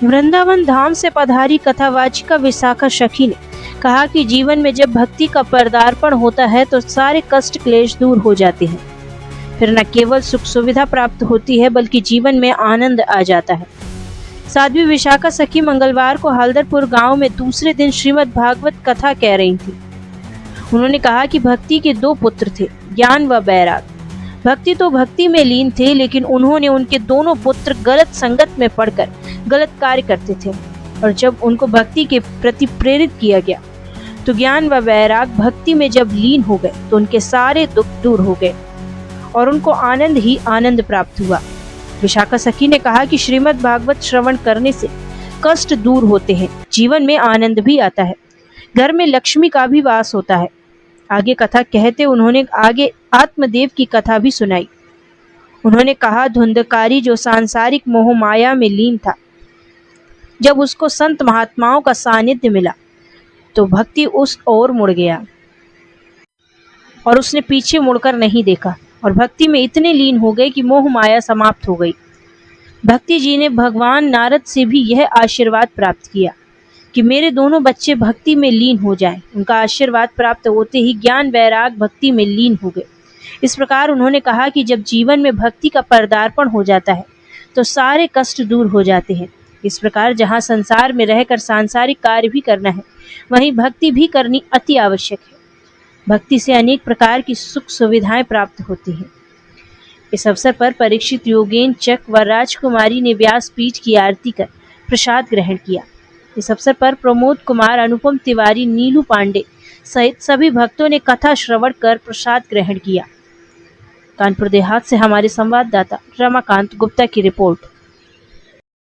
वृंदावन धाम से पधारी कथावाचिका विशाखा सखी ने कहा कि जीवन में जब भक्ति का पदार्पण होता है तो सारे कष्ट क्लेश दूर हो जाते हैं। फिर न केवल सुख सुविधा प्राप्त होती है बल्कि जीवन में आनंद आ जाता है। साध्वी विशाखा सखी मंगलवार को हल्दरपुर गांव में दूसरे दिन श्रीमद् भागवत कथा कह रही थी। उन्होंने कहा कि भक्ति के दो पुत्र थे, ज्ञान व बैराग। भक्ति तो भक्ति में लीन थे, लेकिन उन्होंने उनके दोनों पुत्र गलत संगत में पड़कर गलत कार्य करते थे, और जब उनको भक्ति के प्रति प्रेरित किया गया तो ज्ञान व वैराग भक्ति में जब लीन हो गए तो उनके सारे दुख दूर हो गए और उनको आनंद ही आनंद प्राप्त हुआ। विशाखा सखी ने कहा कि श्रीमद् भागवत श्रवण करने से कष्ट दूर होते हैं, जीवन में आनंद भी आता है, घर में लक्ष्मी का भी वास होता है। आगे कथा कहते उन्होंने आगे आत्मदेव की कथा भी सुनाई। उन्होंने कहा, धुंधकारी जो सांसारिक मोह माया में लीन था, जब उसको संत महात्माओं का सानिध्य मिला तो भक्ति उस ओर मुड़ गया और उसने पीछे मुड़कर नहीं देखा और भक्ति में इतने लीन हो गए कि मोह माया समाप्त हो गई। भक्ति जी ने भगवान नारद से भी यह आशीर्वाद प्राप्त किया कि मेरे दोनों बच्चे भक्ति में लीन हो जाएं। उनका आशीर्वाद प्राप्त होते ही ज्ञान वैराग भक्ति में लीन हो गए। इस प्रकार उन्होंने कहा कि जब जीवन में भक्ति का पदार्पण हो जाता है तो सारे कष्ट दूर हो जाते हैं। इस प्रकार जहाँ संसार में रहकर सांसारिक कार्य भी करना है, वहीं भक्ति भी करनी अति आवश्यक है। भक्ति से अनेक प्रकार की सुख सुविधाएं प्राप्त होती हैं। इस अवसर पर परीक्षित योगेन चक व राजकुमारी ने व्यासपीठ की आरती कर प्रसाद ग्रहण किया। इस अवसर पर प्रमोद कुमार, अनुपम तिवारी, नीलू पांडे सहित सभी भक्तों ने कथा श्रवण कर प्रसाद ग्रहण किया। कानपुर देहात से हमारे संवाददाता रमाकांत गुप्ता की रिपोर्ट।